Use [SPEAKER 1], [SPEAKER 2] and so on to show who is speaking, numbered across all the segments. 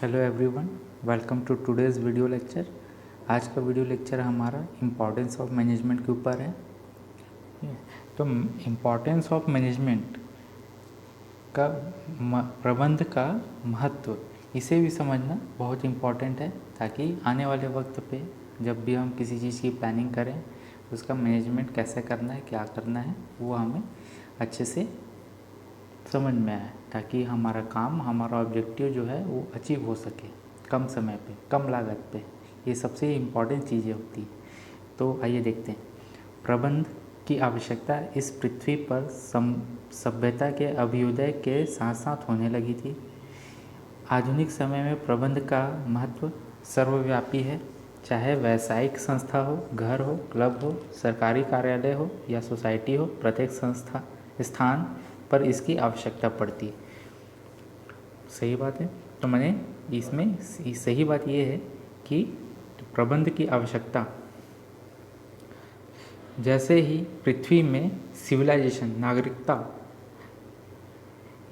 [SPEAKER 1] Hello everyone, welcome to today's video lecture. आज का video lecture हमारा इम्पोर्टेंस ऑफ मैनेजमेंट के ऊपर है। तो इम्पोर्टेंस ऑफ मैनेजमेंट का प्रबंध का महत्व, इसे भी समझना बहुत इम्पॉर्टेंट है, ताकि आने वाले वक्त पे जब भी हम किसी चीज़ की प्लानिंग करें, उसका मैनेजमेंट कैसे करना है, क्या करना है, वो हमें अच्छे से समझ में आए, ताकि हमारा काम, हमारा ऑब्जेक्टिव जो है वो अचीव हो सके कम समय पे, कम लागत पे। ये सबसे इम्पॉर्टेंट चीज़ें होती। तो आइए देखते हैं। प्रबंध की आवश्यकता इस पृथ्वी पर सभ्यता के अभ्युदय के साथ साथ होने लगी थी। आधुनिक समय में प्रबंध का महत्व सर्वव्यापी है, चाहे व्यावसायिक संस्था हो, घर हो, क्लब हो, सरकारी कार्यालय हो या सोसाइटी हो, प्रत्येक संस्था स्थान पर इसकी आवश्यकता पड़ती है। सही बात है। तो मैंने इसमें सही बात यह है कि प्रबंध की आवश्यकता, जैसे ही पृथ्वी में सिविलाइजेशन, नागरिकता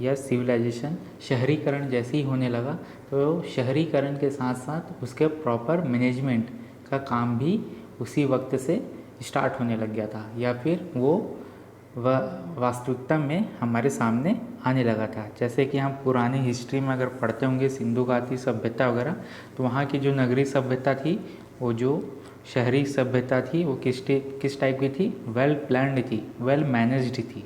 [SPEAKER 1] या सिविलाइजेशन, शहरीकरण जैसे ही होने लगा, तो शहरीकरण के साथ साथ उसके प्रॉपर मैनेजमेंट का काम भी उसी वक्त से स्टार्ट होने लग गया था, या फिर वो वास्तविकता में हमारे सामने आने लगा था। जैसे कि हम पुरानी हिस्ट्री में अगर पढ़ते होंगे, सिंधु घाटी सभ्यता वगैरह, तो वहाँ की जो नगरीय सभ्यता थी, वो जो शहरी सभ्यता थी, वो किस टाइप की थी? वेल प्लान्ड थी, वेल मैनेज्ड थी।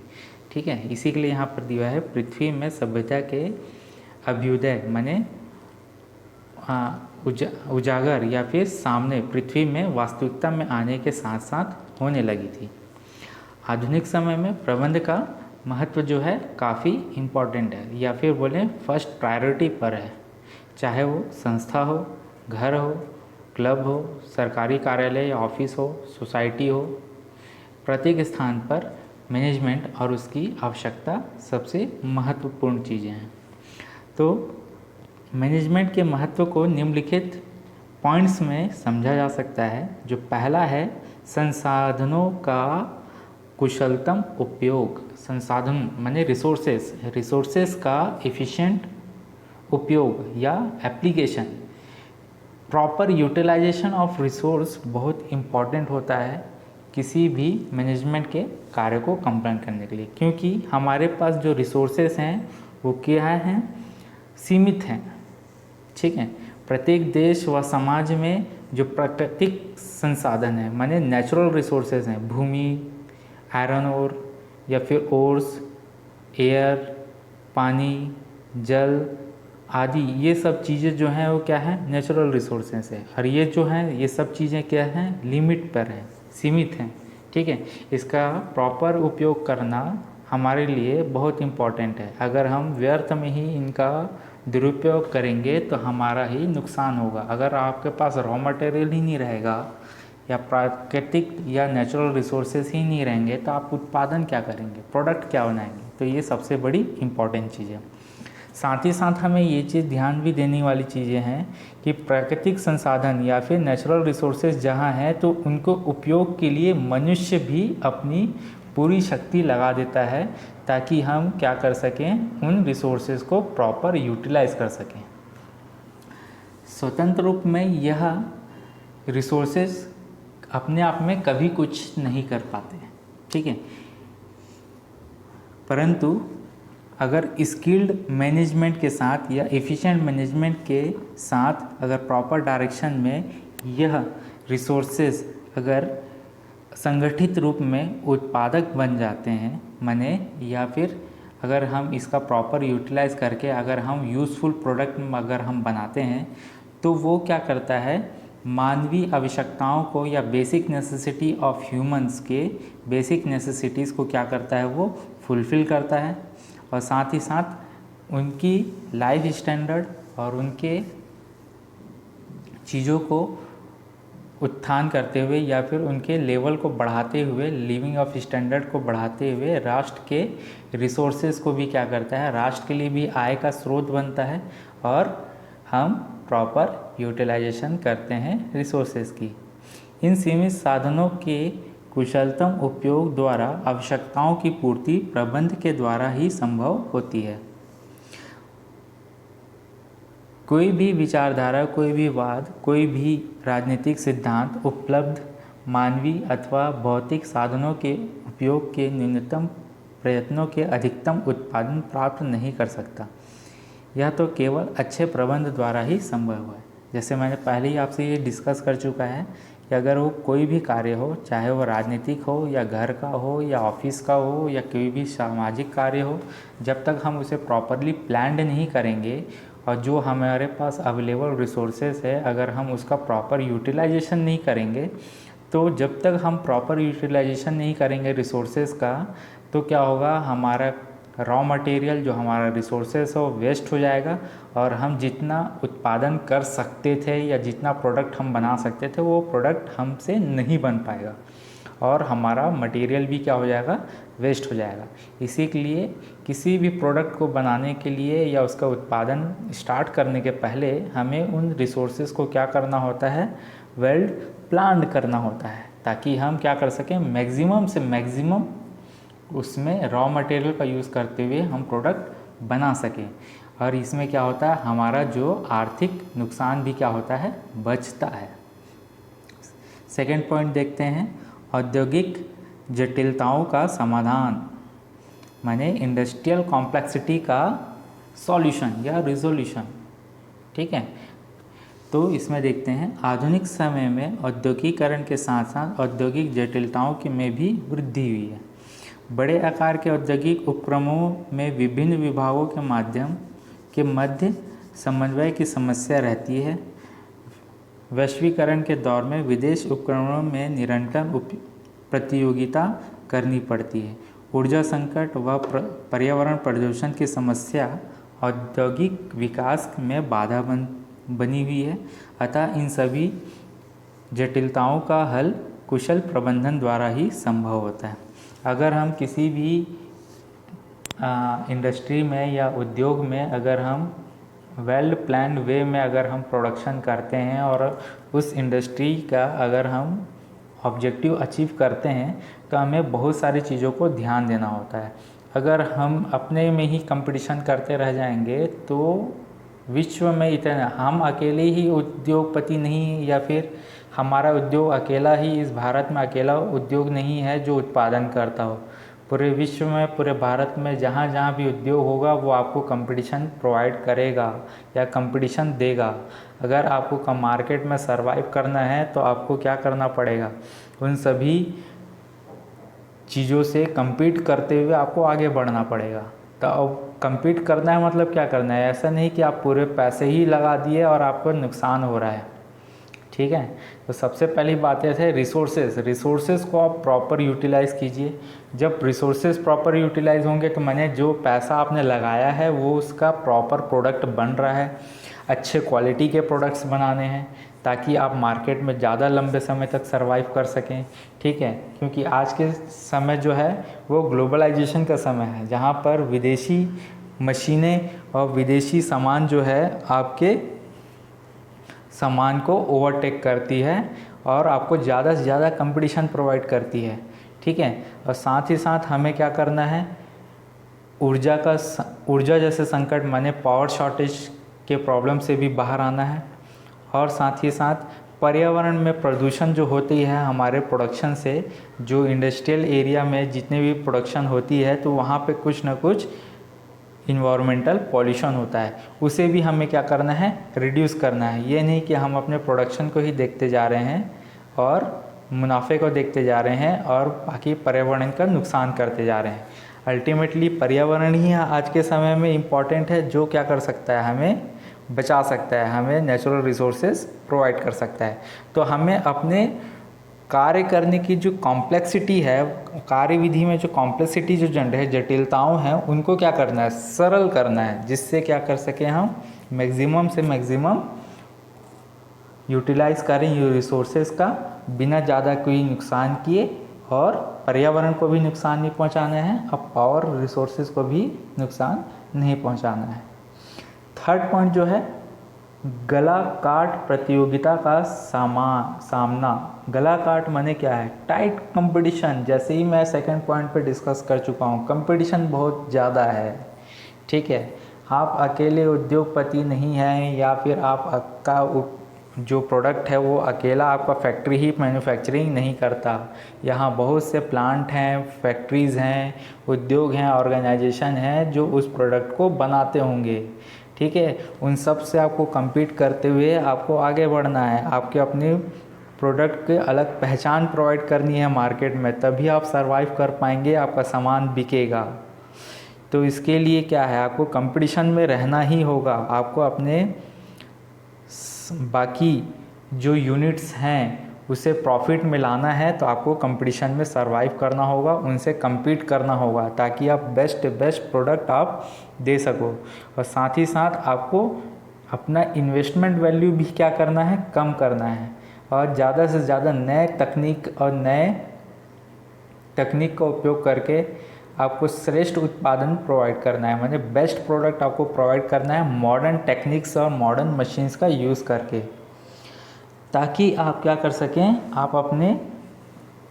[SPEAKER 1] ठीक है, इसी के लिए यहाँ पर दिया है, पृथ्वी में सभ्यता के अभ्युदय माने उजागर या फिर सामने पृथ्वी में वास्तविकता में आने के साथ साथ होने लगी थी। आधुनिक समय में प्रबंध का महत्व जो है काफ़ी इम्पॉर्टेंट है, या फिर बोलें फर्स्ट प्रायोरिटी पर है। चाहे वो संस्था हो, घर हो, क्लब हो, सरकारी कार्यालय या ऑफिस हो, सोसाइटी हो, प्रत्येक स्थान पर मैनेजमेंट और उसकी आवश्यकता सबसे महत्वपूर्ण चीज़ें हैं। तो मैनेजमेंट के महत्व को निम्नलिखित पॉइंट्स में समझा जा सकता है। जो पहला है, संसाधनों का कुशलतम उपयोग। संसाधन माने रिसोर्सेस का एफिशिएंट उपयोग या application. Proper utilisation of resource बहुत इम्पॉर्टेंट होता है किसी भी मैनेजमेंट के कार्य को कंप्लीट करने के लिए, क्योंकि हमारे पास जो रिसोर्सेस हैं वो क्या हैं? सीमित हैं। ठीक है, प्रत्येक देश व समाज में जो प्राकृतिक संसाधन है माने नेचुरल रिसोर्सेज हैं, भूमि, आयरन ओर या फिर ओर्स, एयर, पानी, जल आदि, ये सब चीज़ें जो हैं वो क्या है? नेचुरल रिसोर्सेज है। और ये जो हैं, ये सब चीज़ें क्या हैं? लिमिट पर हैं, सीमित हैं। ठीक है, इसका प्रॉपर उपयोग करना हमारे लिए बहुत इम्पॉर्टेंट है। अगर हम व्यर्थ में ही इनका दुरुपयोग करेंगे तो हमारा ही नुकसान होगा। अगर आपके पास रॉ मटेरियल ही नहीं रहेगा या प्राकृतिक या नेचुरल रिसोर्सेज ही नहीं रहेंगे, तो आप उत्पादन क्या करेंगे? प्रोडक्ट क्या बनाएंगे? तो ये सबसे बड़ी इम्पॉर्टेंट चीज़ है। साथ ही साथ हमें ये चीज़ ध्यान भी देने वाली चीज़ें हैं कि प्राकृतिक संसाधन या फिर नेचुरल रिसोर्सेज जहाँ हैं, तो उनको उपयोग के लिए मनुष्य भी अपनी पूरी शक्ति लगा देता है, ताकि हम क्या कर सकें? उन रिसोर्सेज को प्रॉपर यूटिलाइज कर सकें। स्वतंत्र रूप में यह रिसोर्सेज अपने आप में कभी कुछ नहीं कर पाते। ठीक है, परंतु अगर स्किल्ड मैनेजमेंट के साथ या एफिशिएंट मैनेजमेंट के साथ अगर प्रॉपर डायरेक्शन में यह रिसोर्सेज अगर संगठित रूप में उत्पादक बन जाते हैं माने, या फिर अगर हम इसका प्रॉपर यूटिलाइज करके अगर हम यूज़फुल प्रोडक्ट अगर हम बनाते हैं, तो वो क्या करता है? मानवीय आवश्यकताओं को या बेसिक नेसेसिटी ऑफ ह्यूमंस के बेसिक नेसेसिटीज़ को क्या करता है? वो फुलफ़िल करता है, और साथ ही साथ उनकी लाइफ स्टैंडर्ड और उनके चीज़ों को उत्थान करते हुए या फिर उनके लेवल को बढ़ाते हुए, लिविंग ऑफ स्टैंडर्ड को बढ़ाते हुए राष्ट्र के रिसोर्सेज को भी क्या करता है? राष्ट्र के लिए भी आय का स्रोत बनता है, और हम प्रॉपर यूटिलाइजेशन करते हैं रिसोर्सेज की। इन सीमित साधनों के कुशलतम उपयोग द्वारा आवश्यकताओं की पूर्ति प्रबंध के द्वारा ही संभव होती है। कोई भी विचारधारा, कोई भी वाद, कोई भी राजनीतिक सिद्धांत उपलब्ध मानवीय अथवा भौतिक साधनों के उपयोग के न्यूनतम प्रयत्नों के अधिकतम उत्पादन प्राप्त नहीं कर सकता। यह तो केवल अच्छे प्रबंध द्वारा ही संभव है। जैसे मैंने पहले ही आपसे ये डिस्कस कर चुका है कि अगर वो कोई भी कार्य हो, चाहे वो राजनीतिक हो या घर का हो या ऑफिस का हो या कोई भी सामाजिक कार्य हो, जब तक हम उसे प्रॉपरली प्लान्ड नहीं करेंगे और जो हमारे पास अवेलेबल रिसोर्सेज है अगर हम उसका प्रॉपर यूटिलाइजेशन नहीं करेंगे, तो जब तक हम प्रॉपर यूटिलाइजेशन नहीं करेंगे रिसोर्सेज का, तो क्या होगा, हमारा रॉ मटेरियल जो हमारा रिसोर्सेस है वो वेस्ट हो जाएगा और हम जितना उत्पादन कर सकते थे या जितना प्रोडक्ट हम बना सकते थे वो प्रोडक्ट हमसे नहीं बन पाएगा और हमारा मटेरियल भी क्या हो जाएगा, वेस्ट हो जाएगा। इसी के लिए किसी भी प्रोडक्ट को बनाने के लिए या उसका उत्पादन स्टार्ट करने के पहले हमें उन रिसोर्सेज को क्या करना होता है, वेल प्लान करना होता है, ताकि हम क्या कर सकें, मैक्सिमम से मैक्सिमम उसमें रॉ मटेरियल का यूज़ करते हुए हम प्रोडक्ट बना सकें। और इसमें क्या होता है, हमारा जो आर्थिक नुकसान भी क्या होता है, बचता है। सेकेंड पॉइंट देखते हैं, औद्योगिक जटिलताओं का समाधान, माने इंडस्ट्रियल कॉम्प्लेक्सिटी का सॉल्यूशन या रिजोल्यूशन। ठीक है, तो इसमें देखते हैं आधुनिक समय में औद्योगिकीकरण के साथ साथ औद्योगिक जटिलताओं की में भी वृद्धि हुई है। बड़े आकार के औद्योगिक उपक्रमों में विभिन्न विभागों के माध्यम के मध्य समन्वय की समस्या रहती है। वैश्वीकरण के दौर में विदेश उपकरणों में निरंतर प्रतियोगिता करनी पड़ती है। ऊर्जा संकट व पर्यावरण प्रदूषण की समस्या औद्योगिक विकास में बाधा बनी हुई है। अतः इन सभी जटिलताओं का हल कुशल प्रबंधन द्वारा ही संभव होता है। अगर हम किसी भी इंडस्ट्री में या उद्योग में अगर हम वेल प्लान्ड वे में अगर हम प्रोडक्शन करते हैं और उस इंडस्ट्री का अगर हम ऑब्जेक्टिव अचीव करते हैं, तो हमें बहुत सारी चीज़ों को ध्यान देना होता है। अगर हम अपने में ही कंपटीशन करते रह जाएंगे तो विश्व में इतना, हम अकेले ही उद्योगपति नहीं या फिर हमारा उद्योग अकेला ही इस भारत में अकेला उद्योग नहीं है जो उत्पादन करता हो। पूरे विश्व में, पूरे भारत में जहाँ जहाँ भी उद्योग होगा वो आपको कंपटीशन प्रोवाइड करेगा या कंपटीशन देगा। अगर आपको मार्केट में सरवाइव करना है तो आपको क्या करना पड़ेगा, उन सभी चीज़ों से compete करते हुए आपको आगे बढ़ना पड़ेगा। तो अब compete करना है मतलब क्या करना है, ऐसा नहीं कि आप पूरे पैसे ही लगा दिए और आपको नुकसान हो रहा है। ठीक है, तो सबसे पहली बात यह है रिसोर्सेज को आप प्रॉपर यूटिलाइज़ कीजिए। जब रिसोर्सेज प्रॉपर यूटिलाइज़ होंगे तो मैंने जो पैसा आपने लगाया है वो उसका प्रॉपर प्रोडक्ट बन रहा है। अच्छे क्वालिटी के प्रोडक्ट्स बनाने हैं ताकि आप मार्केट में ज़्यादा लंबे समय तक सर्वाइव कर सकें। ठीक है, क्योंकि आज के समय जो है वो ग्लोबलाइजेशन का समय है, जहाँ पर विदेशी मशीनें और विदेशी सामान जो है आपके सामान को ओवरटेक करती है और आपको ज़्यादा से ज़्यादा कंपटीशन प्रोवाइड करती है। ठीक है, और साथ ही साथ हमें क्या करना है, ऊर्जा जैसे संकट माने पावर शॉर्टेज के प्रॉब्लम से भी बाहर आना है। और साथ ही साथ पर्यावरण में प्रदूषण जो होती है हमारे प्रोडक्शन से, जो इंडस्ट्रियल एरिया में जितने भी प्रोडक्शन होती है तो वहाँ पे कुछ ना कुछ इन्वायरमेंटल पॉल्यूशन होता है, उसे भी हमें क्या करना है, रिड्यूस करना है। ये नहीं कि हम अपने प्रोडक्शन को ही देखते जा रहे हैं और मुनाफे को देखते जा रहे हैं और बाकी पर्यावरण का नुकसान करते जा रहे हैं। अल्टीमेटली पर्यावरण ही आज के समय में इम्पॉर्टेंट है, जो क्या कर सकता है, हमें बचा सकता है, हमें नेचुरल रिसोर्सेज प्रोवाइड कर सकता है। तो हमें अपने कार्य करने की जो कॉम्प्लेक्सिटी है, कार्य विधि में जो कॉम्प्लेक्सिटी जो जटिलताओं हैं उनको क्या करना है, सरल करना है, जिससे क्या कर सकें हम मैक्सिमम से मैक्सिमम यूटिलाइज़ करें ये रिसोर्सेज का बिना ज़्यादा कोई नुकसान किए, और पर्यावरण को भी नुकसान नहीं पहुंचाना है और पावर रिसोर्सेज को भी नुकसान नहीं पहुंचाना है। थर्ड पॉइंट जो है, गला काट प्रतियोगिता का सामना। गला काट माने क्या है, टाइट कंपटीशन। जैसे ही मैं सेकंड पॉइंट पे डिस्कस कर चुका हूँ, कंपटीशन बहुत ज़्यादा है। ठीक है, आप अकेले उद्योगपति नहीं हैं या फिर आपका जो प्रोडक्ट है वो अकेला आपका फैक्ट्री ही मैन्युफैक्चरिंग नहीं करता। यहाँ बहुत से प्लांट हैं, फैक्ट्रीज़ हैं, उद्योग हैं, ऑर्गेनाइजेशन हैं जो उस प्रोडक्ट को बनाते होंगे। ठीक है, उन सब से आपको compete करते हुए आपको आगे बढ़ना है। आपके अपने प्रोडक्ट के अलग पहचान प्रोवाइड करनी है मार्केट में, तभी आप सर्वाइव कर पाएंगे, आपका सामान बिकेगा। तो इसके लिए क्या है, आपको कंपटीशन में रहना ही होगा। आपको अपने बाकी जो यूनिट्स हैं उसे प्रॉफिट में लाना है, तो आपको कंपटीशन में सर्वाइव करना होगा, उनसे compete करना होगा, ताकि आप बेस्ट प्रोडक्ट आप दे सको। और साथ ही साथ आपको अपना इन्वेस्टमेंट वैल्यू भी क्या करना है, कम करना है, और ज़्यादा से ज़्यादा नए तकनीक का उपयोग करके आपको श्रेष्ठ उत्पादन प्रोवाइड करना है, माने बेस्ट प्रोडक्ट आपको प्रोवाइड करना है मॉडर्न टेक्निक्स और मॉडर्न मशीन्स का यूज़ करके, ताकि आप क्या कर सकें, आप अपने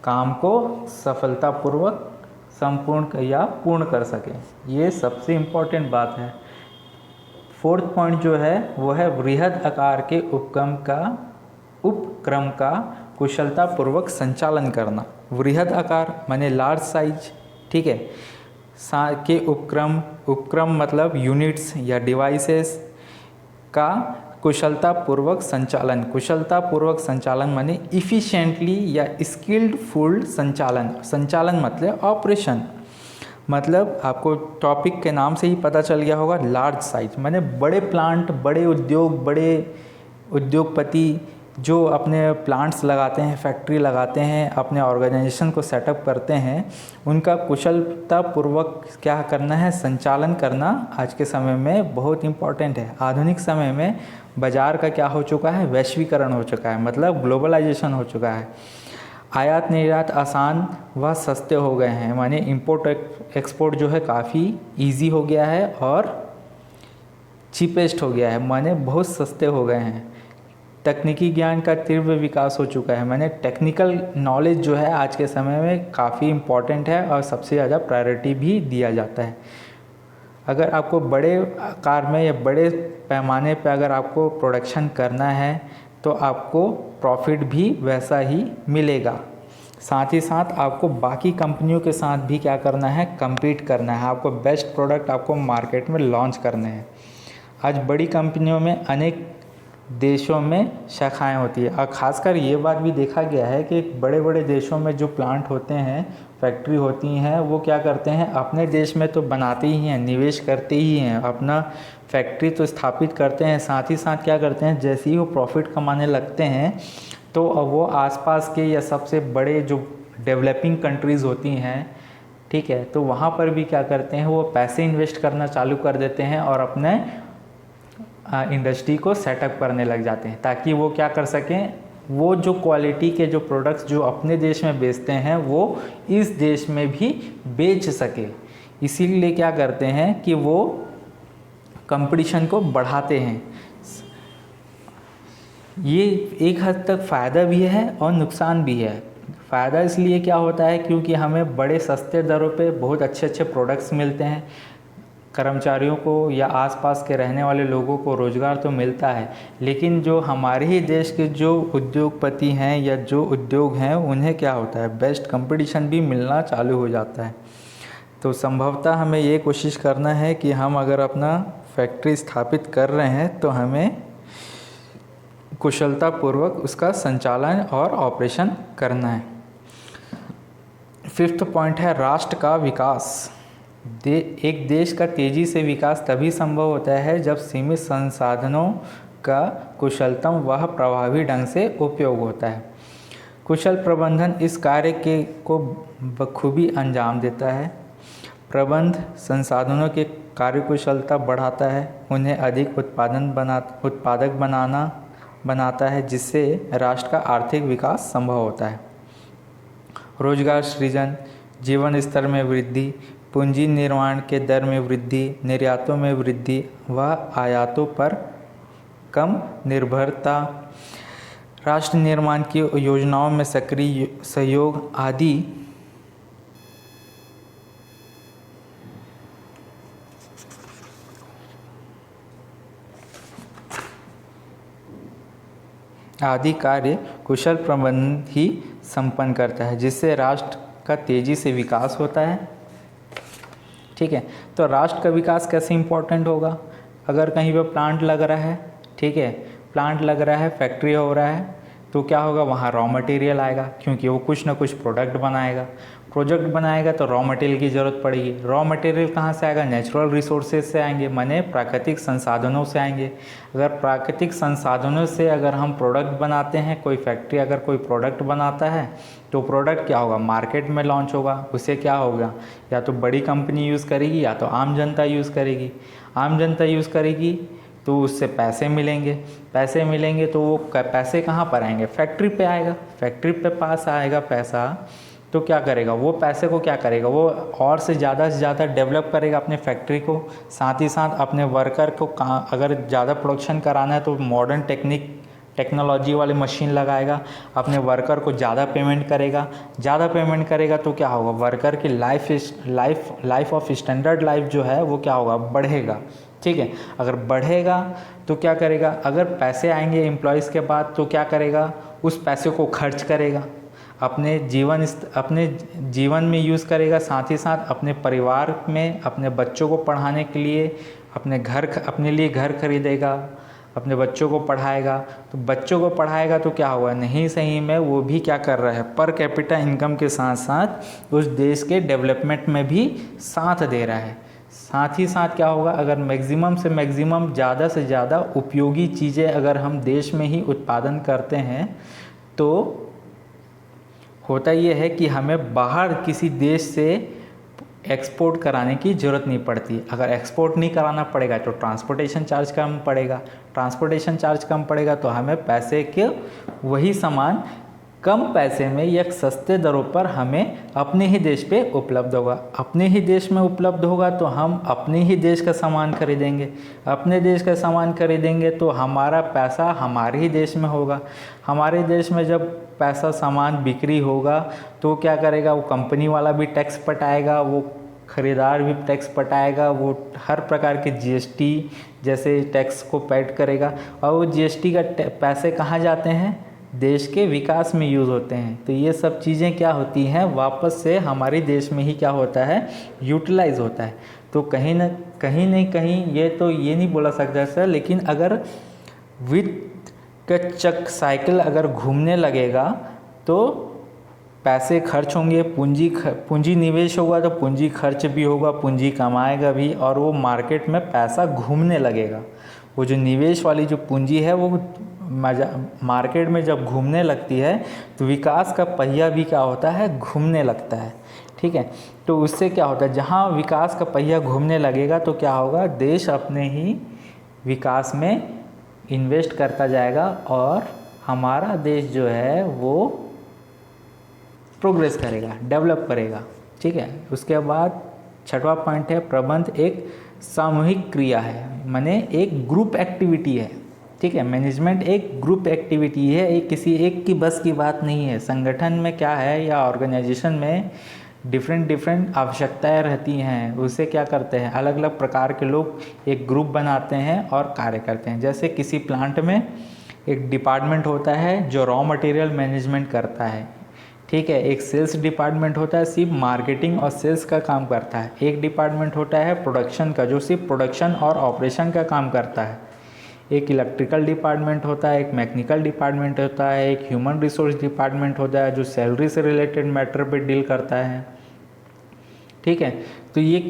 [SPEAKER 1] काम को सफलतापूर्वक संपूर्ण या पूर्ण कर सकें। ये सबसे इम्पोर्टेंट बात है। फोर्थ पॉइंट जो है वो है वृहद आकार के उपक्रम का कुशलतापूर्वक संचालन करना। वृहद आकार माने लार्ज साइज, ठीक है, के उपक्रम मतलब यूनिट्स या डिवाइसेस का कुशलतापूर्वक संचालन माने इफ़िशिएंटली या स्किल्डफुल संचालन मतलब ऑपरेशन। मतलब आपको टॉपिक के नाम से ही पता चल गया होगा, लार्ज साइज माने बड़े प्लांट, बड़े उद्योग, बड़े उद्योगपति जो अपने प्लांट्स लगाते हैं, फैक्ट्री लगाते हैं, अपने ऑर्गेनाइजेशन को सेटअप करते हैं, उनका कुशलतापूर्वक क्या करना है, संचालन करना आज के समय में बहुत इम्पॉर्टेंट है। आधुनिक समय में बाज़ार का क्या हो चुका है, वैश्वीकरण हो चुका है, मतलब ग्लोबलाइजेशन हो चुका है। आयात निर्यात आसान व सस्ते हो गए हैं, माने इंपोर्ट एक्सपोर्ट जो है काफ़ी इजी हो गया है और चीपेस्ट हो गया है, माने बहुत सस्ते हो गए हैं। तकनीकी ज्ञान का तीव्र विकास हो चुका है, माने टेक्निकल नॉलेज जो है आज के समय में काफ़ी इम्पॉर्टेंट है और सबसे ज़्यादा प्रायोरिटी भी दिया जाता है। अगर आपको बड़े आकार में या बड़े पैमाने पर अगर आपको प्रोडक्शन करना है तो आपको प्रॉफिट भी वैसा ही मिलेगा। साथ ही साथ आपको बाकी कंपनियों के साथ भी क्या करना है, compete करना है। आपको बेस्ट प्रोडक्ट आपको मार्केट में लॉन्च करने हैं। आज बड़ी कंपनियों में अनेक देशों में शाखाएं होती है और ख़ासकर ये बात भी देखा गया है कि बड़े बड़े देशों में जो प्लांट होते हैं, फैक्ट्री होती हैं, वो क्या करते हैं, अपने देश में तो बनाते ही हैं, निवेश करते ही हैं, अपना फैक्ट्री तो स्थापित करते हैं, साथ ही साथ क्या करते हैं, जैसे ही वो प्रॉफिट कमाने लगते हैं तो वो आसपास के या सबसे बड़े जो डेवलपिंग कंट्रीज़ होती हैं, ठीक है, तो वहाँ पर भी क्या करते हैं, वो पैसे इन्वेस्ट करना चालू कर देते हैं और अपने इंडस्ट्री को सेटअप करने लग जाते हैं, ताकि वो क्या कर सकें, वो जो क्वालिटी के जो प्रोडक्ट्स जो अपने देश में बेचते हैं वो इस देश में भी बेच सके। इसीलिए क्या करते हैं कि वो कंपटीशन को बढ़ाते हैं। ये एक हद तक फ़ायदा भी है और नुकसान भी है। फ़ायदा इसलिए क्या होता है क्योंकि हमें बड़े सस्ते दरों पे बहुत अच्छे अच्छे प्रोडक्ट्स मिलते हैं, कर्मचारियों को या आसपास के रहने वाले लोगों को रोज़गार तो मिलता है, लेकिन जो हमारे ही देश के जो उद्योगपति हैं या जो उद्योग हैं उन्हें क्या होता है, बेस्ट कंपटीशन भी मिलना चालू हो जाता है। तो संभवतः हमें ये कोशिश करना है कि हम अगर अपना फैक्ट्री स्थापित कर रहे हैं तो हमें कुशलतापूर्वक उसका संचालन और ऑपरेशन करना है। फिफ्थ पॉइंट है राष्ट्र का विकास। एक देश का तेज़ी से विकास तभी संभव होता है जब सीमित संसाधनों का कुशलतम व प्रभावी ढंग से उपयोग होता है। कुशल प्रबंधन इस कार्य को बखूबी अंजाम देता है। प्रबंध संसाधनों के कार्यकुशलता बढ़ाता है, उन्हें अधिक उत्पादक बनाता है, जिससे राष्ट्र का आर्थिक विकास संभव होता है। रोजगार सृजन, जीवन स्तर में वृद्धि, पूंजी निर्माण के दर में वृद्धि, निर्यातों में वृद्धि व आयातों पर कम निर्भरता, राष्ट्र निर्माण की योजनाओं में सक्रिय सहयोग आदि आदि कार्य कुशल प्रबंधन ही संपन्न करता है, जिससे राष्ट्र का तेज़ी से विकास होता है। ठीक है, तो राष्ट्र का विकास कैसे इम्पोर्टेंट होगा? अगर कहीं पर प्लांट लग रहा है, ठीक है, प्लांट लग रहा है, फैक्ट्री हो रहा है, तो क्या होगा, वहाँ रॉ मटेरियल आएगा, क्योंकि वो कुछ ना कुछ प्रोडक्ट बनाएगा। प्रोडक्ट बनाएगा तो रॉ मटेरियल की ज़रूरत पड़ेगी। रॉ मटेरियल कहाँ से आएगा? नेचुरल रिसोर्सेज से आएंगे, माने प्राकृतिक संसाधनों से आएंगे। अगर प्राकृतिक संसाधनों से अगर हम प्रोडक्ट बनाते हैं, कोई फैक्ट्री अगर कोई प्रोडक्ट बनाता है, तो प्रोडक्ट क्या होगा, मार्केट में लॉन्च होगा। उससे क्या होगा, या तो बड़ी कंपनी यूज़ करेगी या तो आम जनता यूज़ करेगी। आम जनता यूज़ करेगी तो उससे पैसे मिलेंगे, पैसे मिलेंगे तो वो पैसे कहाँ पर आएंगे? फैक्ट्री पे आएगा। फैक्ट्री पे पास आएगा पैसा, तो क्या करेगा, वो पैसे को क्या करेगा, वो और से ज़्यादा डेवलप करेगा अपने फैक्ट्री को। साथ ही साथ अपने वर्कर को कहाँ, अगर ज़्यादा प्रोडक्शन कराना है तो मॉडर्न टेक्नोलॉजी वाले मशीन लगाएगा, अपने वर्कर को ज़्यादा पेमेंट करेगा। ज़्यादा पेमेंट करेगा तो क्या होगा, वर्कर की लाइफ ऑफ स्टैंडर्ड लाइफ जो है वो क्या होगा, बढ़ेगा। ठीक है, अगर बढ़ेगा तो क्या करेगा, अगर पैसे आएंगे एम्प्लॉयज़ के बाद तो क्या करेगा, उस पैसे को खर्च करेगा, अपने जीवन में यूज़ करेगा। साथ ही साथ अपने परिवार में अपने बच्चों को पढ़ाने के लिए अपने लिए घर खरीदेगा, अपने बच्चों को पढ़ाएगा। तो बच्चों को पढ़ाएगा तो क्या होगा, नहीं सही में वो भी क्या कर रहा है, पर कैपिटा इनकम के साथ साथ उस देश के डेवलपमेंट में भी साथ दे रहा है। साथ ही साथ क्या होगा, अगर मैक्सिमम से मैक्सिमम ज़्यादा से ज़्यादा उपयोगी चीज़ें अगर हम देश में ही उत्पादन करते हैं, तो होता ये है कि हमें बाहर किसी देश से एक्सपोर्ट कराने की ज़रूरत नहीं पड़ती। अगर एक्सपोर्ट नहीं कराना पड़ेगा तो ट्रांसपोर्टेशन चार्ज कम पड़ेगा। ट्रांसपोर्टेशन चार्ज कम पड़ेगा तो हमें पैसे के वही सामान कम पैसे में या सस्ते दरों पर हमें अपने ही देश पे उपलब्ध होगा। अपने ही देश में उपलब्ध होगा तो हम अपने ही देश का सामान खरीदेंगे। अपने देश का सामान खरीदेंगे तो हमारा पैसा हमारे ही देश में होगा। हमारे देश में जब पैसा सामान बिक्री होगा तो क्या करेगा, वो कंपनी वाला भी टैक्स पटाएगा, वो ख़रीदार भी टैक्स पटाएगा, वो हर प्रकार के जीएसटी जैसे टैक्स को पेड करेगा। और वो जीएसटी का पैसे कहाँ जाते हैं, देश के विकास में यूज़ होते हैं। तो ये सब चीज़ें क्या होती हैं, वापस से हमारे देश में ही क्या होता है, यूटिलाइज होता है। तो कहीं नहीं ये तो ये नहीं बोला सकता सर, लेकिन अगर वित्त का साइकिल अगर घूमने लगेगा तो पैसे खर्च होंगे, पूंजी निवेश होगा तो पूंजी खर्च भी होगा, पूंजी कमाएगा भी, और वो मार्केट में पैसा घूमने लगेगा। वो जो निवेश वाली जो पूंजी है वो मार्केट में जब घूमने लगती है तो विकास का पहिया भी क्या होता है, घूमने लगता है। ठीक है, तो उससे क्या होता है, जहाँ विकास का पहिया घूमने लगेगा तो क्या होगा, देश अपने ही विकास में इन्वेस्ट करता जाएगा और हमारा देश जो है वो प्रोग्रेस करेगा, डेवलप करेगा। ठीक है, उसके बाद छठवां पॉइंट है, प्रबंध एक सामूहिक क्रिया है, माने एक ग्रुप एक्टिविटी है। ठीक है, मैनेजमेंट एक ग्रुप एक्टिविटी है, एक किसी एक की बस की बात नहीं है। संगठन में क्या है या ऑर्गेनाइजेशन में डिफरेंट आवश्यकताएं रहती हैं, उसे क्या करते हैं, अलग अलग प्रकार के लोग एक ग्रुप बनाते हैं और कार्य करते हैं। जैसे किसी प्लांट में एक डिपार्टमेंट होता है जो रॉ मटेरियल मैनेजमेंट करता है। ठीक है, एक सेल्स डिपार्टमेंट होता है, सिर्फ मार्केटिंग और सेल्स का काम करता है। एक डिपार्टमेंट होता है प्रोडक्शन का, जो सिर्फ प्रोडक्शन और ऑपरेशन का काम करता है। एक इलेक्ट्रिकल डिपार्टमेंट होता है, एक मैकेनिकल डिपार्टमेंट होता है, एक ह्यूमन रिसोर्स डिपार्टमेंट होता है जो सैलरी से रिलेटेड मैटर पे डील करता है। ठीक है, तो ये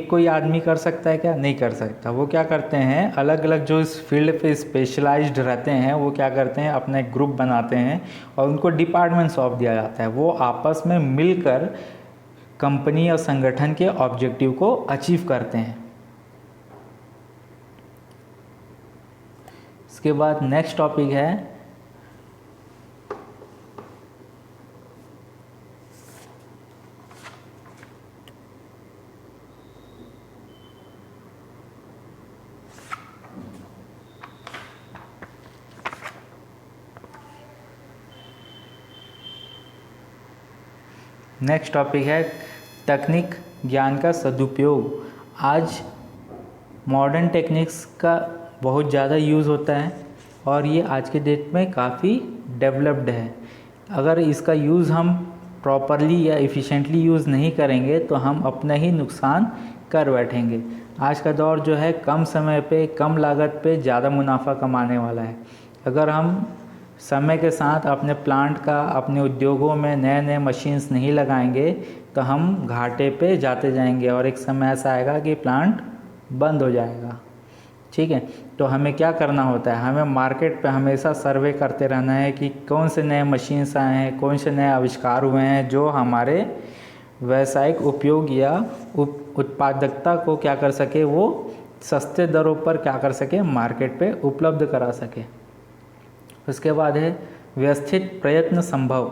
[SPEAKER 1] कोई आदमी कर सकता है क्या? नहीं कर सकता। वो क्या करते हैं, अलग अलग जो इस फील्ड पे स्पेशलाइज्ड रहते हैं वो क्या करते हैं, अपना एक ग्रुप बनाते हैं और उनको डिपार्टमेंट सौंप दिया जाता है। वो आपस में मिलकर कंपनी और संगठन के ऑब्जेक्टिव को अचीव करते हैं। इसके बाद नेक्स्ट टॉपिक है तकनीक ज्ञान का सदुपयोग। आज मॉडर्न टेक्निक्स का बहुत ज़्यादा यूज़ होता है और ये आज के डेट में काफ़ी डेवलप्ड है। अगर इसका यूज़ हम प्रॉपरली या एफिशिएंटली यूज़ नहीं करेंगे तो हम अपना ही नुकसान कर बैठेंगे। आज का दौर जो है कम समय पे कम लागत पे ज़्यादा मुनाफा कमाने वाला है। अगर हम समय के साथ अपने प्लांट का, अपने उद्योगों में नए नए मशीन्स नहीं लगाएंगे तो हम घाटे पे जाते जाएंगे और एक समय ऐसा आएगा कि प्लांट बंद हो जाएगा। ठीक है, तो हमें क्या करना होता है, हमें मार्केट पे हमेशा सर्वे करते रहना है कि कौन से नए मशीन्स आए हैं, कौन से नए आविष्कार हुए हैं जो हमारे व्यावसायिक उपयोग या उत्पादकता को क्या कर सके, वो सस्ते दरों पर क्या कर सके, मार्केट पे उपलब्ध करा सके। उसके बाद है व्यवस्थित प्रयत्न संभव।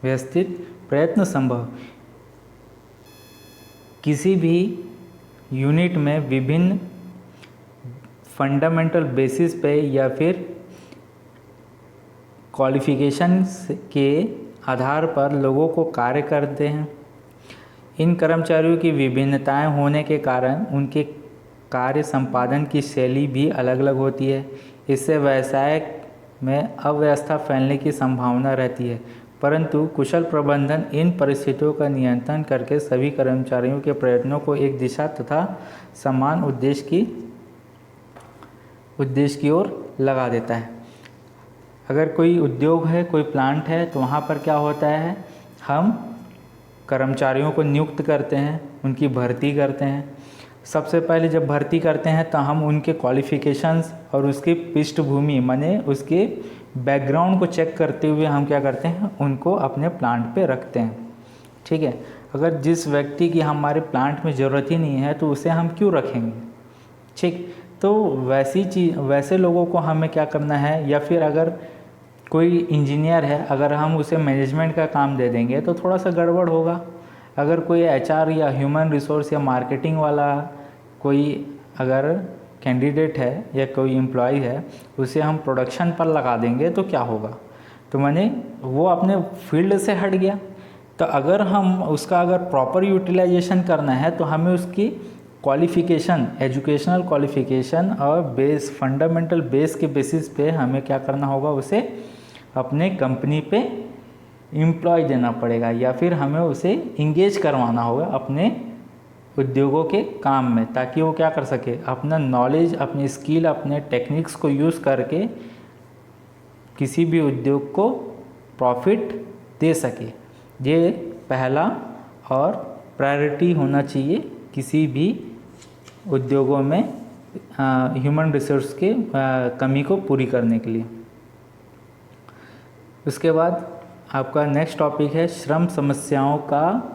[SPEAKER 1] व्यवस्थित प्रयत्न संभव। किसी भी यूनिट में विभिन्न फंडामेंटल बेसिस पे या फिर क्वालिफिकेशंस के आधार पर लोगों को कार्य करते हैं। इन कर्मचारियों की विभिन्नताएं होने के कारण उनके कार्य संपादन की शैली भी अलग अलग होती है। इससे व्यवसाय में अव्यवस्था फैलने की संभावना रहती है, परंतु कुशल प्रबंधन इन परिस्थितियों का नियंत्रण करके सभी कर्मचारियों के प्रयत्नों को एक दिशा तथा समान उद्देश्य की ओर लगा देता है। अगर कोई उद्योग है, कोई प्लांट है, तो वहाँ पर क्या होता है, हम कर्मचारियों को नियुक्त करते हैं, उनकी भर्ती करते हैं। सबसे पहले जब भर्ती करते हैं तो हम उनके क्वालिफ़िकेशंस और उसकी पृष्ठभूमि माने उसके बैकग्राउंड को चेक करते हुए हम क्या करते हैं, उनको अपने प्लांट पे रखते हैं। ठीक है, अगर जिस व्यक्ति की हमारे प्लांट में ज़रूरत ही नहीं है तो उसे हम क्यों रखेंगे। ठीक, तो वैसे लोगों को हमें क्या करना है, या फिर अगर कोई इंजीनियर है, अगर हम उसे मैनेजमेंट का काम दे देंगे तो थोड़ा सा गड़बड़ होगा। अगर कोई एचआर या ह्यूमन रिसोर्स या मार्केटिंग वाला कोई अगर कैंडिडेट है या कोई एम्प्लॉय है, उसे हम प्रोडक्शन पर लगा देंगे तो क्या होगा, तो माने वो अपने फील्ड से हट गया। तो अगर हम उसका अगर प्रॉपर यूटिलाइजेशन करना है तो हमें उसकी क्वालिफ़िकेशन, एजुकेशनल क्वालिफ़िकेशन और बेस, फंडामेंटल बेस के बेसिस पे हमें क्या करना होगा, उसे अपने कंपनी पे एम्प्लॉय देना पड़ेगा या फिर हमें उसे इंगेज करवाना होगा अपने उद्योगों के काम में, ताकि वो क्या कर सके, अपना नॉलेज, अपनी स्किल, अपने टेक्निक्स को यूज़ करके किसी भी उद्योग को प्रॉफिट दे सके। ये पहला और प्रायोरिटी होना चाहिए किसी भी उद्योगों में ह्यूमन रिसोर्स के कमी को पूरी करने के लिए। उसके बाद आपका नेक्स्ट टॉपिक है श्रम समस्याओं का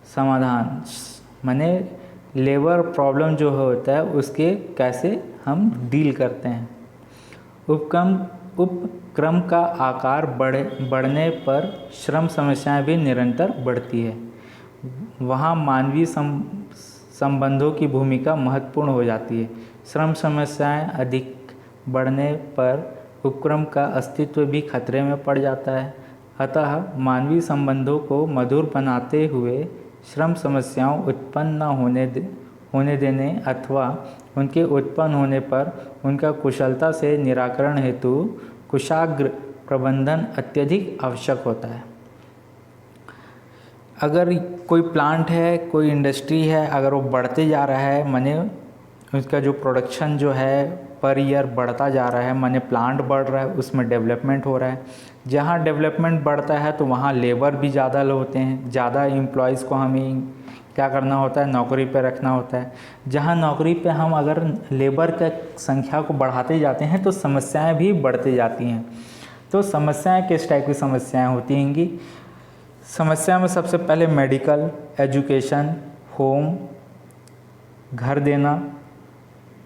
[SPEAKER 1] समाधान, माने लेबर प्रॉब्लम जो होता है उसके कैसे हम डील करते हैं। उपक्रम का आकार बढ़ने पर श्रम समस्याएं भी निरंतर बढ़ती है। वहाँ मानवीय संबंधों की भूमिका महत्वपूर्ण हो जाती है। श्रम समस्याएं अधिक बढ़ने पर उपक्रम का अस्तित्व भी खतरे में पड़ जाता है। अतः मानवीय संबंधों को मधुर बनाते हुए श्रम समस्याओं उत्पन्न न होने देने अथवा उनके उत्पन्न होने पर उनका कुशलता से निराकरण हेतु कुशाग्र प्रबंधन अत्यधिक आवश्यक होता है। अगर कोई प्लांट है, कोई इंडस्ट्री है, अगर वो बढ़ते जा रहा है, माने उसका जो प्रोडक्शन जो है पर ईयर बढ़ता जा रहा है, माने प्लांट बढ़ रहा है, उसमें डेवलपमेंट हो रहा है। जहाँ डेवलपमेंट बढ़ता है तो वहाँ लेबर भी ज़्यादा होते हैं, ज़्यादा एम्प्लॉयज़ को हमें क्या करना होता है, नौकरी पे रखना होता है। जहाँ नौकरी पे हम अगर लेबर का संख्या को बढ़ाते जाते हैं तो समस्याएं भी बढ़ती जाती हैं। तो समस्याएं किस टाइप की समस्याएं होती हैंगी, समस्या में सबसे पहले मेडिकल, एजुकेशन, होम, घर देना,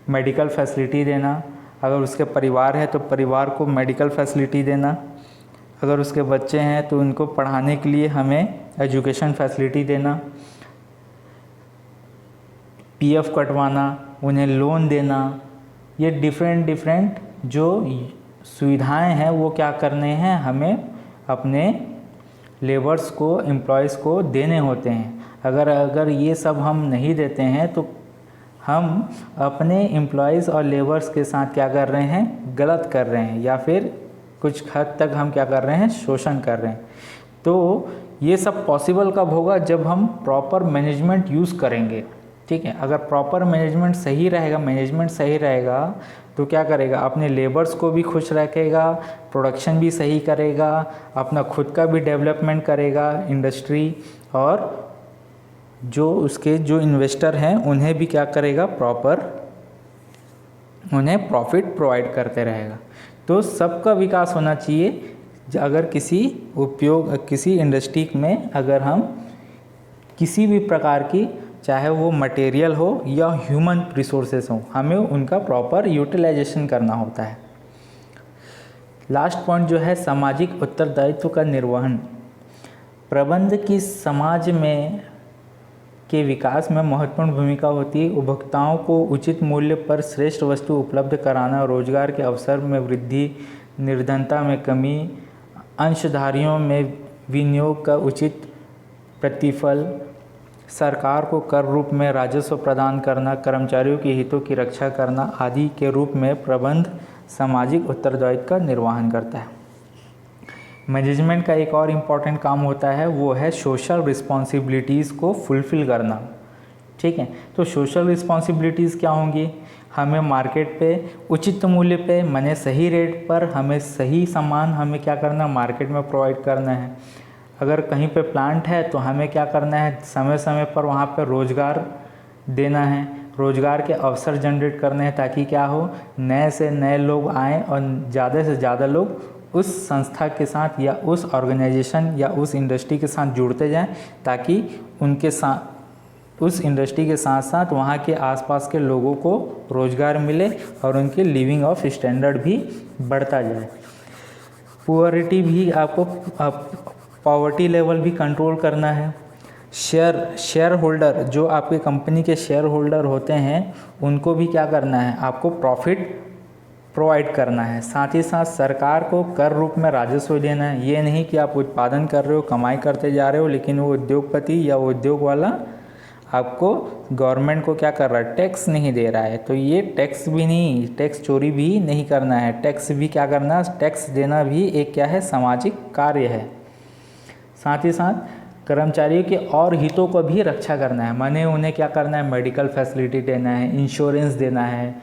[SPEAKER 1] मेडिकल फैसिलिटी देना। अगर उसके परिवार है तो परिवार को मेडिकल फैसिलिटी देना। अगर उसके बच्चे हैं तो उनको पढ़ाने के लिए हमें एजुकेशन फैसिलिटी देना। पीएफ कटवाना, उन्हें लोन देना। ये डिफरेंट जो सुविधाएं हैं वो क्या करने हैं, हमें अपने लेबर्स को, एम्प्लॉयज़ को देने होते हैं। अगर ये सब हम नहीं देते हैं तो हम अपने एम्प्लॉयज़ और लेबर्स के साथ क्या कर रहे हैं, गलत कर रहे हैं, या फिर कुछ हद तक हम क्या कर रहे हैं, शोषण कर रहे हैं। तो ये सब पॉसिबल कब होगा, जब हम प्रॉपर मैनेजमेंट यूज़ करेंगे। ठीक है, अगर प्रॉपर मैनेजमेंट सही रहेगा तो क्या करेगा, अपने लेबर्स को भी खुश रखेगा, प्रोडक्शन भी सही करेगा, अपना खुद का भी डेवलपमेंट करेगा इंडस्ट्री, और जो उसके जो इन्वेस्टर हैं उन्हें भी क्या करेगा, प्रॉपर उन्हें प्रॉफिट प्रोवाइड करते रहेगा। तो सबका विकास होना चाहिए। अगर किसी इंडस्ट्री में अगर हम किसी भी प्रकार की, चाहे वो मटेरियल हो या ह्यूमन रिसोर्सेस हो, हमें उनका प्रॉपर यूटिलाइजेशन करना होता है। लास्ट पॉइंट जो है, सामाजिक उत्तरदायित्व का निर्वहन। प्रबंध की समाज में के विकास में महत्वपूर्ण भूमिका होती है। उपभोक्ताओं को उचित मूल्य पर श्रेष्ठ वस्तु उपलब्ध कराना, रोजगार के अवसर में वृद्धि, निर्धनता में कमी, अंशधारियों में विनियोग का उचित प्रतिफल, सरकार को कर रूप में राजस्व प्रदान करना, कर्मचारियों के हितों की रक्षा करना आदि के रूप में प्रबंध सामाजिक उत्तरदायित्व का निर्वहन करता है। मैनेजमेंट का एक और इम्पॉर्टेंट काम होता है, वो है सोशल रिस्पॉन्सिबिलिटीज़ को फुलफ़िल करना। ठीक है, तो सोशल रिस्पॉन्सिबिलिटीज़ क्या होंगी, हमें मार्केट पे उचित मूल्य पे, माने सही रेट पर हमें सही सामान हमें क्या करना, मार्केट में प्रोवाइड करना है। अगर कहीं पे प्लांट है तो हमें क्या करना है, समय समय पर वहाँ पे रोज़गार देना है, रोज़गार के अवसर जनरेट करने हैं, ताकि क्या हो, नए से नए लोग आएँ और ज़्यादा से ज़्यादा लोग उस संस्था के साथ या उस ऑर्गेनाइजेशन या उस इंडस्ट्री के साथ जुड़ते जाएं, ताकि उनके साथ, उस इंडस्ट्री के साथ साथ वहाँ के आसपास के लोगों को रोज़गार मिले और उनकी लिविंग ऑफ स्टैंडर्ड भी बढ़ता जाए। पुअरिटी भी आपको, पॉवर्टी लेवल भी कंट्रोल करना है। शेयर होल्डर, जो आपके कंपनी के शेयर होल्डर होते हैं, उनको भी क्या करना है, आपको प्रॉफिट प्रोवाइड करना है। साथ ही साथ सरकार को कर रूप में राजस्व देना है। ये नहीं कि आप उत्पादन कर रहे हो, कमाई करते जा रहे हो, लेकिन वो उद्योगपति या वो उद्योग वाला आपको, गवर्नमेंट को क्या कर रहा है, टैक्स नहीं दे रहा है। तो ये टैक्स भी नहीं, टैक्स चोरी भी नहीं करना है, टैक्स भी क्या करना है, टैक्स देना भी एक क्या है, सामाजिक कार्य है। साथ ही साथ कर्मचारियों के और हितों को भी रक्षा करना है, माने उन्हें क्या करना है, मेडिकल फैसिलिटी देना है, इंश्योरेंस देना है,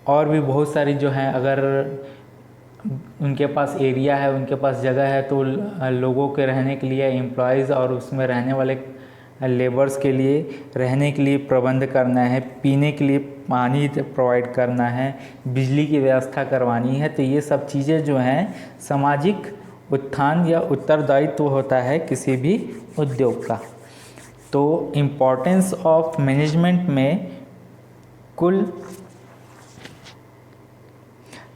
[SPEAKER 1] और भी बहुत सारी जो हैं, अगर उनके पास एरिया है, उनके पास जगह है, तो लोगों के रहने के लिए, एम्प्लॉयज़ और उसमें रहने वाले लेबर्स के लिए रहने के लिए प्रबंध करना है, पीने के लिए पानी प्रोवाइड करना है, बिजली की व्यवस्था करवानी है। तो ये सब चीज़ें जो हैं, सामाजिक उत्थान या उत्तरदायित्व होता है किसी भी उद्योग का। तो इम्पोर्टेंस ऑफ मैनेजमेंट में कुल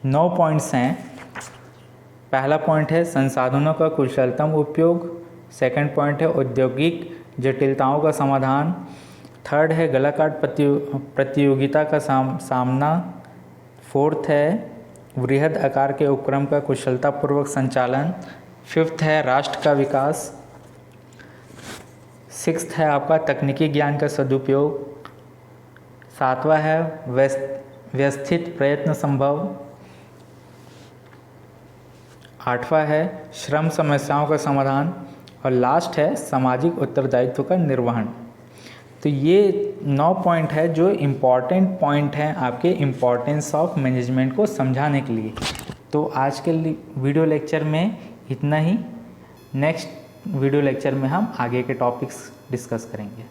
[SPEAKER 1] 9 पॉइंट्स हैं। पहला पॉइंट है संसाधनों का कुशलतम उपयोग, सेकंड पॉइंट है औद्योगिक जटिलताओं का समाधान, थर्ड है गलाकाट प्रतियोगिता का सामना, फोर्थ है वृहद आकार के उपक्रम का कुशलतापूर्वक संचालन, फिफ्थ है राष्ट्र का विकास, सिक्स्थ है आपका तकनीकी ज्ञान का सदुपयोग, सातवां है व्यवस्थित प्रयत्न संभव, आठवां है श्रम समस्याओं का समाधान, और लास्ट है सामाजिक उत्तरदायित्व का निर्वहन। तो ये 9 पॉइंट है जो इम्पॉर्टेंट पॉइंट हैं आपके इम्पॉर्टेंस ऑफ मैनेजमेंट को समझाने के लिए। तो आज के वीडियो लेक्चर में इतना ही। नेक्स्ट वीडियो लेक्चर में हम आगे के टॉपिक्स डिस्कस करेंगे।